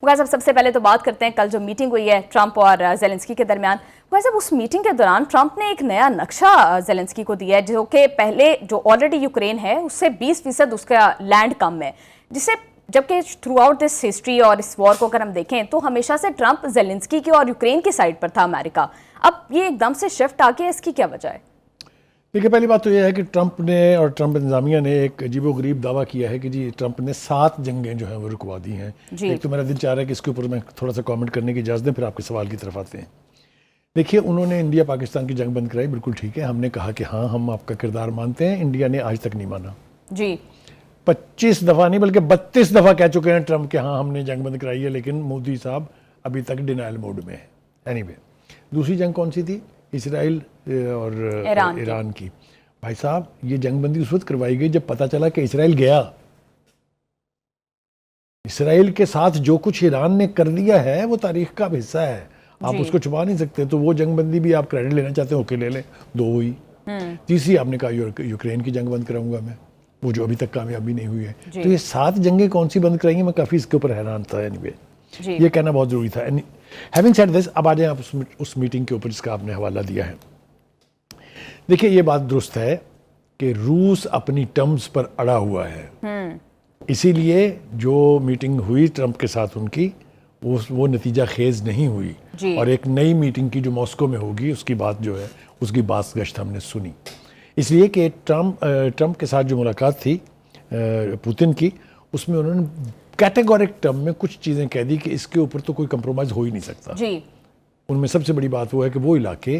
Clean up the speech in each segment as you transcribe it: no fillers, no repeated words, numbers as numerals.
भाई साहब, सबसे पहले तो बात करते हैं कल जो मीटिंग हुई है ट्रंप और जेलेंस्की के दरमियान। भाई साहब, उस मीटिंग के दौरान ट्रंप ने एक नया नक्शा जेलेंस्की को दिया है, जो कि पहले जो ऑलरेडी यूक्रेन है उससे 20% उसका लैंड कम है, जिसे जबकि थ्रू आउट दिस हिस्ट्री और इस वॉर को अगर हम देखें तो हमेशा से ट्रंप जेलेंस्की की और यूक्रेन की साइड पर था अमेरिका। अब ये एकदम से शिफ्ट आ गया, इसकी क्या वजह है? देखिए, पहली बात तो यह है कि ट्रंप ने और ट्रंप इंतजामिया ने एक अजीबोगरीब दावा किया है कि जी ट्रंप ने 7 जंगें जो हैं वो रुकवा दी हैं। एक तो मेरा दिल चाह रहा है कि इसके ऊपर मैं थोड़ा सा कमेंट करने की इजाज़त दें, फिर आपके सवाल की तरफ आते हैं। देखिए, उन्होंने इंडिया पाकिस्तान की जंग बंद कराई, बिल्कुल ठीक है। हमने कहा कि हाँ, हम आपका किरदार मानते हैं। इंडिया ने आज तक नहीं माना जी। 25 दफ़ा नहीं बल्कि 32 दफ़ा कह चुके हैं ट्रंप के हाँ हमने जंग बंद कराई है, लेकिन मोदी साहब अभी तक डिनाइल मोड में है। एनीवे, दूसरी जंग कौन सी थी? इसराइल और ईरान की। भाई साहब, ये जंगबंदी उस वक्त करवाई गई जब पता चला कि इसराइल गया। इसराइल के साथ जो कुछ ईरान ने कर दिया है वो तारीख का हिस्सा है, आप उसको छुपा नहीं सकते। तो वो जंगबंदी भी आप क्रेडिट लेना चाहते हो, ओके ले लें, 2 हुई। तीसरी आपने कहा यूक्रेन की जंग बंद कराऊंगा मैं, वो जो अभी तक कामयाबी नहीं हुई है। तो ये 7 जंगें कौन सी बंद कराई, मैं काफ़ी इसके ऊपर हैरान था। एनीवे, ये कहना बहुत ज़रूरी था। हैविंग सेड दिस, अब आ जाए आप उस मीटिंग के ऊपर जिसका आपने हवाला दिया है। देखिए, ये बात दुरुस्त है कि रूस अपनी टर्म्स पर अड़ा हुआ है, इसीलिए जो मीटिंग हुई ट्रंप के साथ उनकी वो नतीजा खेज नहीं हुई। और एक नई मीटिंग की जो मॉस्को में होगी उसकी बात जो है उसकी बाज़गश्त हमने सुनी, इसलिए कि ट्रंप के साथ जो मुलाकात थी पुतिन की, उसमें उन्होंने कैटेगोरिक टर्म में कुछ चीज़ें कह दी कि इसके ऊपर तो कोई कंप्रोमाइज़ हो ही नहीं सकता जी। उनमें सबसे बड़ी बात वो है कि वो इलाके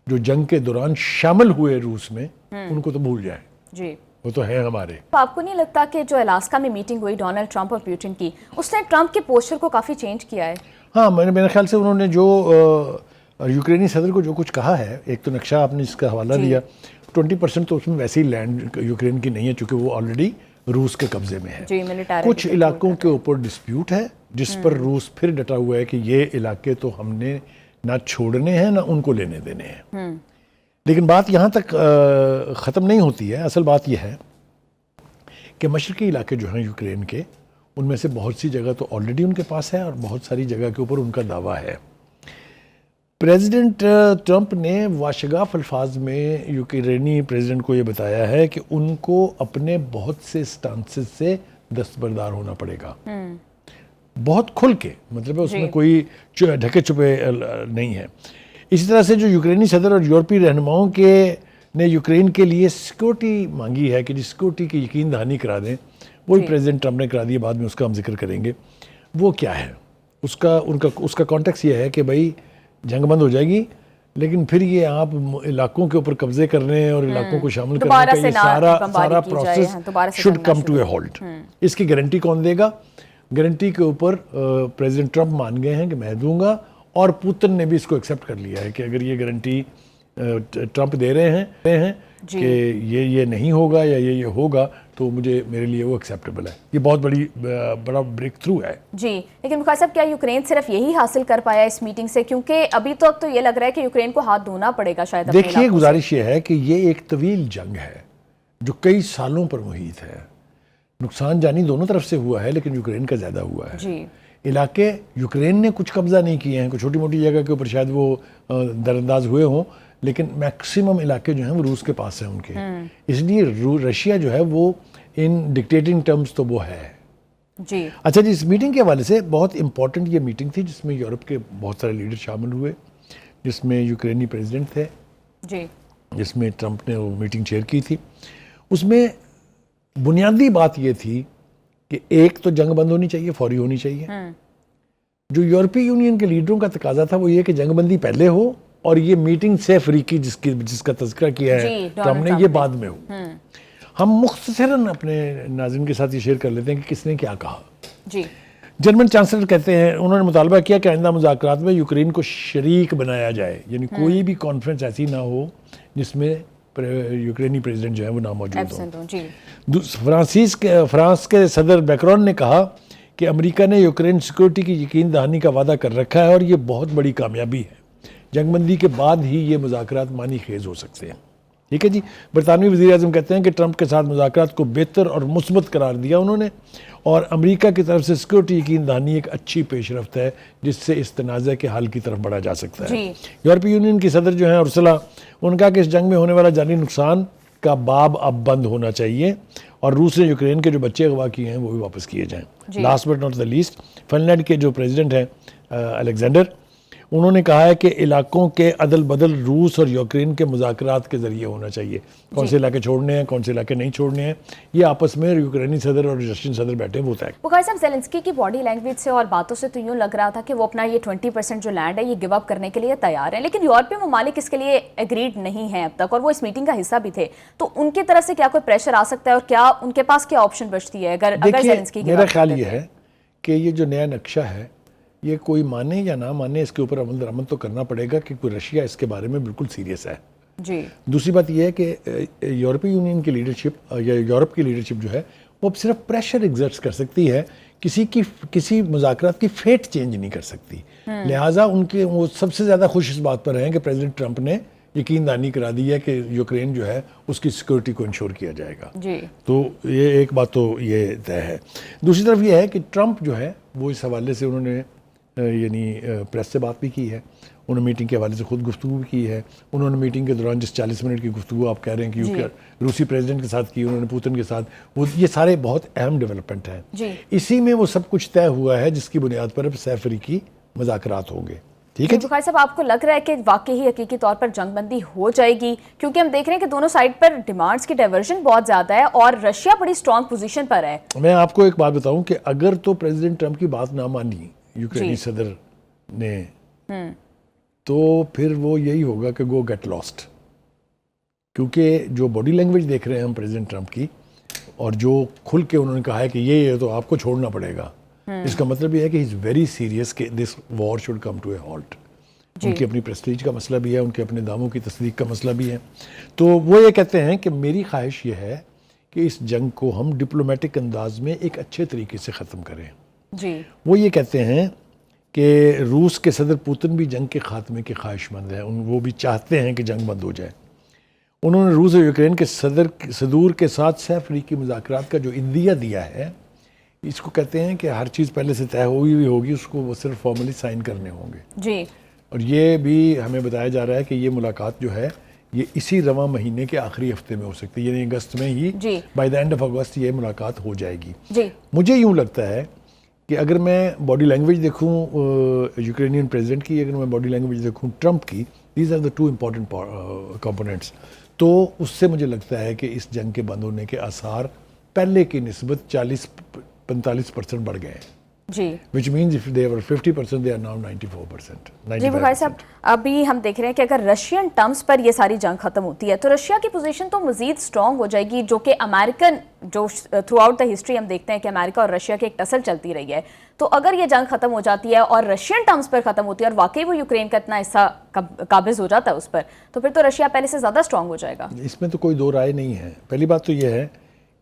जो जंग के दौरान शामिल हुए रूस में, उनको तो भूल जाएं जी, वो तो है हमारे। तो आपको नहीं लगता कि जो अलास्का में मीटिंग हुई डोनाल्ड ट्रंप और पुतिन की, उसने ट्रंप के पोस्चर को काफ़ी चेंज किया है? हाँ, मेरे ख्याल से उन्होंने जो यूक्रेनी सदर को जो कुछ कहा है, एक तो नक्शा आपने इसका हवाला दिया, 20% तो उसमें वैसे ही लैंड यूक्रेन की नहीं है, चूँकि वो ऑलरेडी रूस के कब्जे में है जी। कुछ इलाकों के ऊपर डिस्प्यूट है जिस पर रूस फिर डटा हुआ है कि ये इलाके तो हमने ना छोड़ने हैं ना उनको लेने देने हैं। लेकिन बात यहाँ तक ख़त्म नहीं होती है। असल बात यह है कि मशरक़ी इलाके जो हैं यूक्रेन के, उनमें से बहुत सी जगह तो ऑलरेडी उनके पास है और बहुत सारी जगह के ऊपर उनका दावा है। प्रेसिडेंट ट्रंप ने वाशगाफ अल्फाज में यूक्रेनी प्रेसिडेंट को ये बताया है कि उनको अपने बहुत से स्टांसेस से दस्तबरदार होना पड़ेगा, बहुत खुल के, मतलब है उसमें कोई ढके छुपे नहीं है। इसी तरह से जो यूक्रेनी सदर और यूरोपीय रहनुमाओं के ने यूक्रेन के लिए सिक्योरिटी मांगी है कि सिक्योरिटी की यकीन दहानी करा दें, वो भी प्रेसिडेंट ट्रंप ने करा दी है, बाद में उसका हम जिक्र करेंगे। वो क्या है उसका कॉन्टेक्स्ट ये है कि भाई जंग बंद हो जाएगी, लेकिन फिर ये आप इलाकों के ऊपर कब्जे करने और इलाकों को शामिल करने का ये सारा process should come to a halt. इसकी गारंटी कौन देगा? गारंटी के ऊपर प्रेसिडेंट ट्रंप मान गए हैं कि मैं दूंगा, और पुतिन ने भी इसको एक्सेप्ट कर लिया है कि अगर ये गारंटी ट्रंप दे रहे हैं कि ये नहीं होगा या ये होगा, तो मेरे लिए वो एक्सेप्टेबल है। ये बहुत बड़ा ब्रेक थ्रू है जी। लेकिन मुखार साहब, क्या यूक्रेन सिर्फ यही हासिल कर पाया इस मीटिंग से? क्योंकि अभी तो अब तो ये लग रहा है कि यूक्रेन को हाथ धोना पड़ेगा शायद। देखिए, गुजारिश ये है कि ये एक तवील जंग है जो कई सालों पर मुहित है। नुकसान जानी दोनों तरफ से हुआ है, लेकिन यूक्रेन का ज़्यादा हुआ है जी। इलाके यूक्रेन ने कुछ कब्जा नहीं किए हैं, कुछ छोटी मोटी जगह के ऊपर शायद वो दरअंदाज हुए हों, लेकिन मैक्सिमम इलाके जो हैं वो रूस के पास हैं उनके। इसलिए रशिया जो है वो इन डिक्टेटिंग टर्म्स तो वो है जी। अच्छा जी, इस मीटिंग के हवाले से बहुत इंपॉर्टेंट ये मीटिंग थी जिसमें यूरोप के बहुत सारे लीडर शामिल हुए, जिसमें यूक्रेनी प्रेसिडेंट थे जी, जिसमें ट्रंप ने वो मीटिंग चेयर की थी। उसमें बुनियादी बात ये थी कि एक तो जंग बंद होनी चाहिए, फौरी होनी चाहिए। जो यूरोपीय यूनियन के लीडरों का तकाजा था वो ये कि जंगबंदी पहले हो और ये मीटिंग से अफ्रीकी जिसका तज़किरा किया है ट्रंप ने, ये बाद में हो। हम मुख्तसरन अपने नाज़रीन के साथ ये शेयर कर लेते हैं कि किसने क्या कहा जी। जर्मन चांसलर कहते हैं, उन्होंने मुतालबा किया कि आइंदा मुज़ाकरात में यूक्रेन को शरीक बनाया जाए, यानी कोई भी कॉन्फ्रेंस ऐसी ना हो जिसमें यूक्रेनी प्रेसिडेंट जो है वो ना मौजूद हो। फ्रांस के सदर मैक्रोन ने कहा कि अमेरिका ने यूक्रेन सिक्योरिटी की यकीन दहानी का वादा कर रखा है और ये बहुत बड़ी कामयाबी है। जंगबंदी के बाद ही ये मुज़ाकरात मानी खेज हो सकते हैं। ठीक है जी। बरतानवी वज़ीर-ए-आज़म कहते हैं कि ट्रंप के साथ मुज़ाकरात को बेहतर और मुस्बत करार दिया उन्होंने, और अमेरिका की तरफ से सिक्योरिटी यकीन दहानी एक अच्छी पेशरफ्त है जिससे इस तनाज़े के हल की तरफ बढ़ा जा सकता है। यूरोपीय यूनियन की सदर जो हैं उर्सुला, उनका कि इस जंग में होने वाला जानी नुकसान का बाब अब बंद होना चाहिए और रूस ने यूक्रेन के जो बच्चे अगवा किए हैं वो भी वापस किए जाएं। Last but not the least, Finland के जो प्रेसिडेंट हैं अलेक्जेंडर, उन्होंने कहा है कि इलाकों के अदल बदल रूस और यूक्रेन के मुज़ाकरात के ज़रिए होना चाहिए। कौन से इलाके छोड़ने हैं, कौन से इलाके नहीं छोड़ने हैं, ये आपस में यूक्रेनी सदर और रशियन सदर बैठे वो तय। बुखारी साहब, ज़ेलेंस्की की बॉडी लैंग्वेज से और बातों से तो यूँ लग रहा था कि वो अपना ये 20% जो लैंड है ये गिव अप करने के लिए तैयार है, लेकिन यूरोपीय ममालिक इसके लिए एग्रीड नहीं है अब तक, और वो इस मीटिंग का हिस्सा भी थे। तो उनकी तरफ से क्या कोई प्रेशर आ सकता है और क्या उनके पास क्या ऑप्शन बचती है अगर ज़ेलेंस्की? मेरा ख्याल ये है कि ये जो नया नक्शा है ये कोई माने या ना माने इसके ऊपर अमल दरामद तो करना पड़ेगा, क्योंकि रशिया इसके बारे में बिल्कुल सीरियस है जी। दूसरी बात यह है कि यूरोपीय यूनियन की लीडरशिप या यूरोप की लीडरशिप जो है वो अब सिर्फ प्रेशर एग्जर्ट कर सकती है, किसी मुज़ाकरात की फेट चेंज नहीं कर सकती। लिहाजा उनके वो सबसे ज़्यादा खुश इस बात पर हैं कि प्रेसिडेंट ट्रंप ने यकीन दहानी करा दी है कि यूक्रेन जो है उसकी सिक्योरिटी को इंश्योर किया जाएगा जी। तो ये एक बात तो ये तय है। दूसरी तरफ ये है कि ट्रंप जो है वो इस हवाले से उन्होंने यानी प्रेस से बात भी की है, उन्होंने मीटिंग के हवाले से खुद गुफ्तगू भी की है। उन्होंने मीटिंग के दौरान जिस 40 मिनट की गुफ्तगू आप कह रहे हैं कि रूसी प्रेसिडेंट के साथ की, उन्होंने पुतिन के साथ, वो ये सारे बहुत अहम डेवलपमेंट हैं। इसी में वो सब कुछ तय हुआ है जिसकी बुनियाद पर अब सैफरी की मुज़ाकरात होंगे। ठीक है बुखारी साहब, आपको लग रहा है कि वाकई ही हकीकी तौर पर जंगबंदी हो जाएगी? क्योंकि हम देख रहे हैं कि दोनों साइड पर डिमांड्स की डाइवर्जन बहुत ज्यादा है और रशिया बड़ी स्ट्रॉन्ग पोजीशन पर है। मैं आपको एक बात बताऊं कि अगर तो प्रेसिडेंट ट्रंप की बात ना मानी यूक्रेनी सदर ने, तो फिर वो यही होगा कि गो गेट लॉस्ट, क्योंकि जो बॉडी लैंग्वेज देख रहे हैं हम प्रेसिडेंट ट्रंप की, और जो खुल के उन्होंने कहा है कि ये तो आपको छोड़ना पड़ेगा, इसका मतलब ये है कि ही इज़ वेरी सीरियस कि this war should come to a halt. उनकी अपनी प्रेस्टीज का मसला भी है, उनके अपने दामों की तस्दीक का मसला भी है। तो वो ये कहते हैं कि मेरी ख्वाहिश ये है कि इस जंग को हम डिप्लोमेटिक अंदाज में एक अच्छे तरीके से ख़त्म करें जी। वो ये कहते हैं कि रूस के सदर पुतिन भी जंग के खात्मे के ख्वाहिशमंद हैं, वो भी चाहते हैं कि जंग बंद हो जाए। उन्होंने रूस और यूक्रेन के सदूर के साथ सैफरी की मुज़ाकरात का जो इंदिया दिया है, इसको कहते हैं कि हर चीज़ पहले से तय हुई हुई होगी, उसको वो सिर्फ फॉर्मली साइन करने होंगे जी। और ये भी हमें बताया जा रहा है कि ये मुलाकात जो है ये इसी रवां महीने के आखिरी हफ्ते में हो सकती है, यानी अगस्त में ही, by the end of August ये मुलाकात हो जाएगी जी। मुझे यूँ लगता है कि अगर मैं बॉडी लैंग्वेज देखूँ यूक्रेनियन प्रेसिडेंट की, अगर मैं बॉडी लैंग्वेज देखूँ ट्रंप की, these are the two important components, तो उससे मुझे लगता है कि इस जंग के बंद होने के आसार पहले की निस्बत 40-45% बढ़ गए हैं जी। Which means if they were 50% they are now 94%। जी बुखारी साहब, अभी हम देख रहे हैं कि अगर रशियन टर्म्स पर ये सारी जंग खत्म होती है तो रशिया की पोजीशन तो मजीद स्ट्रॉन्ग हो जाएगी, जो कि अमेरिकन जो थ्रू आउट द हिस्ट्री हम देखते हैं कि अमेरिका और रशिया की एक टसल चलती रही है। तो अगर ये जंग खत्म हो जाती है और रशियन टर्म्स पर खत्म होती है और वाकई वो यूक्रेन का इतना हिस्सा काबिज हो जाता है उस पर, तो फिर तो रशिया पहले से ज़्यादा स्ट्रॉन्ग हो जाएगा। इसमें तो कोई दो राय नहीं है। पहली बात तो ये है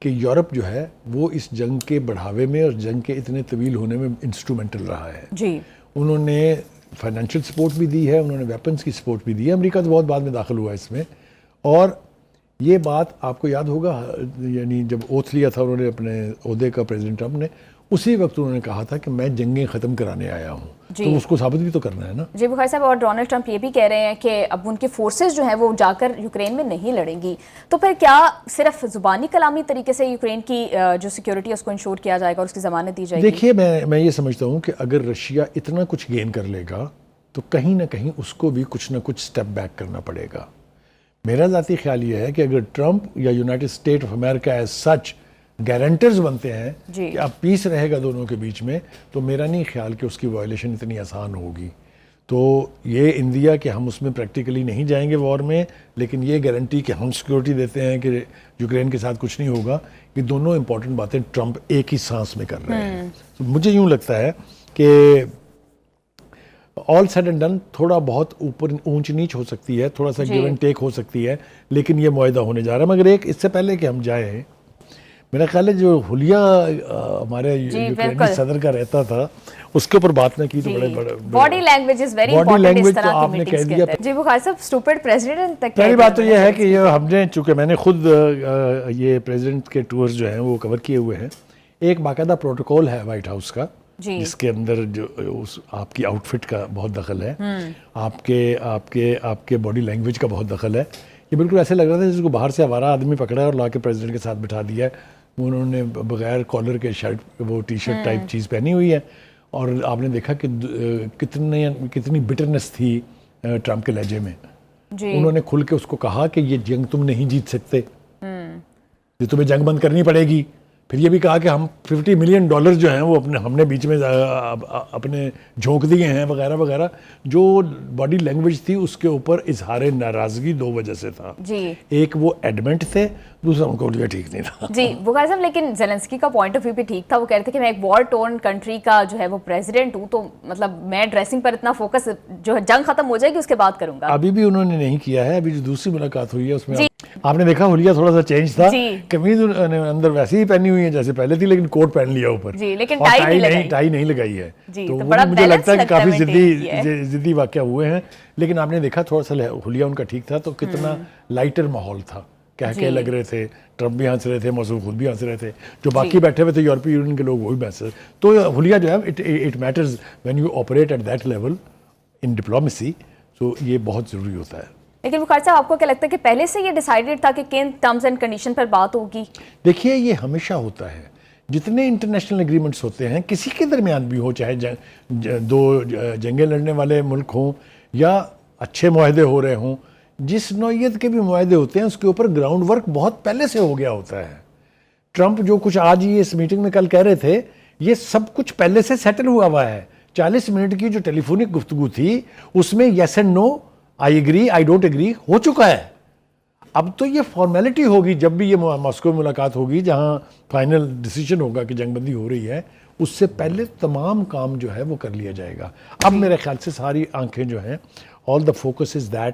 कि यूरोप जो है वो इस जंग के बढ़ावे में और जंग के इतने तवील होने में इंस्ट्रूमेंटल रहा है जी। उन्होंने फाइनेंशियल सपोर्ट भी दी है, उन्होंने वेपन्स की सपोर्ट भी दी है। अमेरिका तो बहुत बाद में दाखिल हुआ इसमें, और ये बात आपको याद होगा, यानी जब ओथ लिया था उन्होंने अपने ओहदे का प्रेसिडेंट ट्रंप ने, उसी वक्त उन्होंने कहा था कि मैं जंगें ख़त्म कराने आया हूँ, तो उसको साबित भी तो करना है ना जी बुखारी साहब। और डोनाल्ड ट्रंप ये भी कह रहे हैं कि अब उनके फोर्सेस जो हैं वो जाकर यूक्रेन में नहीं लड़ेंगी, तो फिर क्या सिर्फ ज़ुबानी कलामी तरीके से यूक्रेन की जो सिक्योरिटी है उसको इंश्योर किया जाएगा और उसकी ज़मानत दी जाएगी? देखिए, मैं ये समझता हूँ कि अगर रशिया इतना कुछ गेन कर लेगा तो कहीं ना कहीं उसको भी कुछ ना कुछ स्टेप बैक करना पड़ेगा। मेरा ज़ाती ख्याल ये है कि अगर ट्रंप या United State of America as such guarantors बनते हैं कि अब पीस रहेगा दोनों के बीच में, तो मेरा नहीं ख्याल कि उसकी वायलेशन इतनी आसान होगी। तो ये इंडिया कि हम उसमें प्रैक्टिकली नहीं जाएंगे वॉर में, लेकिन ये गारंटी कि हम सिक्योरिटी देते हैं कि यूक्रेन के साथ कुछ नहीं होगा, ये दोनों इंपॉर्टेंट बातें ट्रंप एक ही सांस में कर रहे हैं। तो मुझे यूँ लगता है कि ऑल सेड एंड डन थोड़ा बहुत ऊपर ऊंच नीच हो सकती है, थोड़ा सा गिव एंड टेक हो सकती है, लेकिन ये मुआहिदा होने जा रहा है। मगर एक इससे पहले कि हम जाएँ, मेरा ख्याल है जो हुलिया हमारे यूक्रेनी सदर का रहता था उसके ऊपर बात ना की तो बड़े बड़े body language is very important इस तरह की मीटिंग्स के अंदर। जी बुखारी साहब, स्टूपिड प्रेसिडेंट तक पहली बात तो ये है कि ये हमने, चूंकि मैंने खुद ये प्रेसिडेंट के टूर्स जो हैं वो कवर किए हुए हैं, एक बाकायदा प्रोटोकॉल है वाइट हाउस का जिसके अंदर जो उस आपकी आउटफिट का बहुत दखल है, आपके आपके आपके बॉडी लैंग्वेज का बहुत दखल है। ये बिल्कुल ऐसे लग रहा था जिसको बाहर से आवारा आदमी पकड़ा है और लाके प्रेसिडेंट के साथ बिठा दिया है। उन्होंने बगैर कॉलर के शर्ट, वो टी शर्ट टाइप चीज़ पहनी हुई है और आपने देखा कि कितनी बिटरनेस थी ट्रम्प के लहजे में। उन्होंने खुल के उसको कहा कि ये जंग तुम नहीं जीत सकते, ये तुम्हें जंग बंद करनी पड़ेगी। फिर ये भी कहा कि हम $50 मिलियन जो हैं वो हमने बीच में अपने झोंक दिए हैं वगैरह वगैरह। जो बॉडी लैंग्वेज थी उसके ऊपर इजहार नाराज़गी दो वजह से था जी। एक वो एडमेंट थे, दूसरा उनको लिए ठीक नहीं था जी बुखारी साहब। लेकिन ज़ेलेंस्की का पॉइंट ऑफ व्यू भी ठीक था। वो कह रहे थे कि मैं एक वॉर टोर्न कंट्री का जो है वो प्रेसिडेंट हूँ, तो मतलब मैं ड्रेसिंग पर इतना फोकस, जो है जंग खत्म हो जाएगी उसके बाद करूंगा। अभी भी उन्होंने नहीं किया है। अभी जो दूसरी मुलाकात हुई है उसमें आपने देखा हुलिया थोड़ा सा चेंज था, कमीज अंदर वैसे ही पहनी हुई है जैसे पहले थी, लेकिन कोट पहन लिया ऊपर जी, लेकिन टाई नहीं लगाई है। तो मुझे लगता है कि काफी जिद्दी वाकया हुए हैं। लेकिन आपने देखा थोड़ा सा हुलिया उनका ठीक था, तो कितना लाइटर माहौल था, कह लग रहे थे। ट्रम्प भी हंस रहे थे, मसूद खुद भी हंस रहे थे, जो बाकी बैठे हुए थे यूरोपीय यूनियन के लोग वो भी हंस रहे। तो हुलिया जो है it matters when you operate at that level in diplomacy, तो ये बहुत ज़रूरी होता है। लेकिन बुखारी साहब, आपको क्या लगता है कि पहले से ये डिसाइडेड था कि किन टर्म्स एंड कंडीशन पर बात होगी? देखिए, ये हमेशा होता है, जितने इंटरनेशनल एग्रीमेंट्स होते हैं किसी के दरमियान भी हो, चाहे दो जंगें लड़ने वाले मुल्क हों या अच्छे मुआहदे हो रहे हों, जिस नौइयत के भी मुआहदे होते हैं उसके ऊपर ग्राउंड वर्क बहुत पहले से हो गया होता है। ट्रंप जो कुछ आज ही इस मीटिंग में कल कह रहे थे, ये सब कुछ पहले से सेटल हुआ है। 40 मिनट की जो टेलीफोनिक गुफ्तगू थी उसमें yes and no, I agree, I don't agree हो चुका है। अब तो ये फॉर्मेलिटी होगी, जब भी ये मॉस्को में मुलाकात होगी जहां फाइनल डिसीजन होगा कि जंगबंदी हो रही है, उससे पहले तमाम काम जो है वो कर लिया जाएगा। अब मेरे ख्याल से सारी आंखें जो हैं, all the focus is that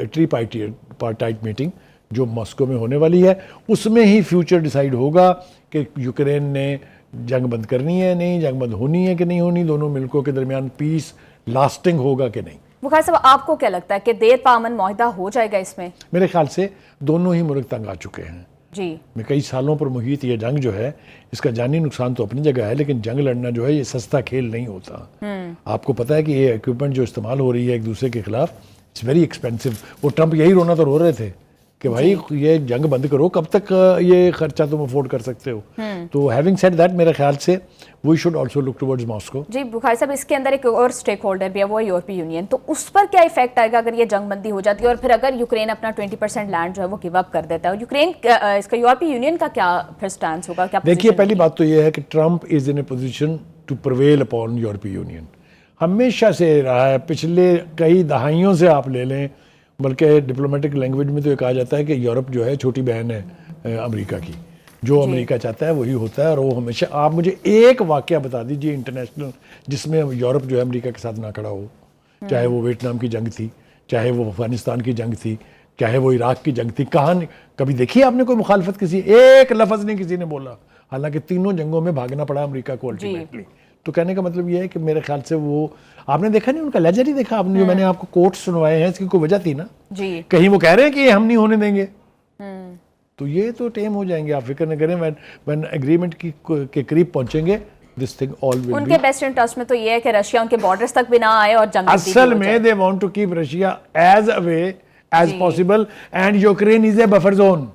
tripartite meeting जो मॉस्को में होने वाली है, उसमें ही फ्यूचर डिसाइड होगा कि यूक्रेन ने जंग बंद करनी है, नहीं जंग बंद होनी है कि नहीं होनी, दोनों मुल्कों के दरमियान पीस लास्टिंग होगा कि नहीं। बुखारी साहब, आपको क्या लगता है कि देर पामन मुआहदा हो जाएगा इसमें? मेरे ख्याल से दोनों ही मुल्क तंग आ चुके हैं जी। मैं कई सालों पर मुहित ये जंग जो है, इसका जानी नुकसान तो अपनी जगह है, लेकिन जंग लड़ना जो है ये सस्ता खेल नहीं होता। आपको पता है कि ये इक्विपमेंट जो इस्तेमाल हो रही है एक दूसरे के खिलाफ, इट्स वेरी एक्सपेंसिव। वो ट्रंप यही रोना तो रो रहे थे कि भाई ये जंग बंद करो, कब तक ये खर्चा तुम अफोर्ड कर सकते हो। तो हैविंग सेड दैट, मेरे ख्याल से we should also look towards Moscow. जी बुखारी साहब, इसके अंदर एक और स्टेक होल्डर भी है, वो है यूरोपीय यूनियन। तो उस पर क्या इफेक्ट आएगा अगर ये जंग बंदी हो जाती है और फिर अगर यूक्रेन अपना 20% लैंड जो है वो गिव अप कर देता है? यूक्रेन इसका यूरोपीय यूनियन का क्या फिर स्टैंड होगा? क्या देखिए, पहली बात तो ये है कि Trump is in a position to prevail upon यूरोपीय यूनियन, हमेशा से रहा है। पिछले कई दहाइयों से आप ले लें, बल्कि डिप्लोमेटिक लैंग्वेज में तो ये कहा जाता है कि यूरोप जो है छोटी बहन है अमेरिका की, जो अमेरिका चाहता है वही होता है। और वो हमेशा, आप मुझे एक वाकया बता दीजिए इंटरनेशनल जिसमें यूरोप जो है अमेरिका के साथ ना खड़ा हो, चाहे वो वियतनाम की जंग थी, चाहे वो अफगानिस्तान की जंग थी, चाहे वो इराक की जंग थी। कहाँ कभी देखी आपने कोई मुखालफत? किसी एक लफ्ज़ नहीं किसी ने बोला, हालांकि तीनों जंगों में भागना पड़ा अमेरिका को अल्टीमेटली। तो कहने का मतलब ये है कि मेरे ख्याल से वो, आपने देखा नहीं उनका लेजर ही देखा आपने, जो मैंने आपको कोट सुनवाए हैं, इसकी कोई वजह थी ना जी। कहीं वो कह रहे हैं कि ये हम नहीं होने देंगे, तो ये तो टेम हो जाएंगे, आप फिक्र न करें। व्हेन एग्रीमेंट के करीब पहुंचेंगे, this thing all will be. उनके बेस्ट इंटरेस्ट में तो ये है कि रशिया उनके बॉर्डर्स तक भी ना आए और जंग असल में they want to keep Russia as away as possible, and Ukraine is a buffer zone.